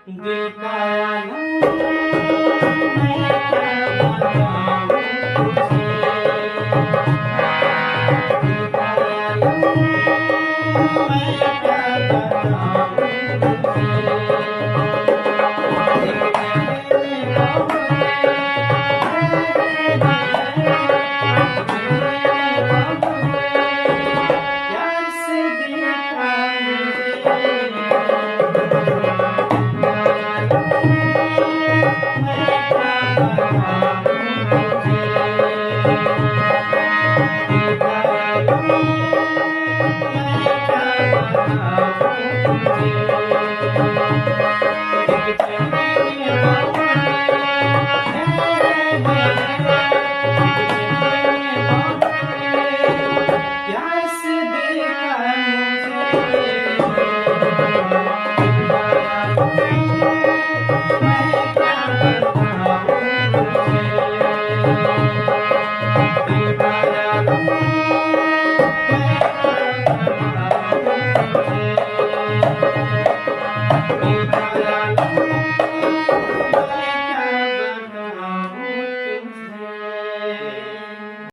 दिखाया ना मैं क्या बताऊं तुझे, दिखाया ना मैं क्या बताऊं प्यार से देखा प्यार से देखा मुझे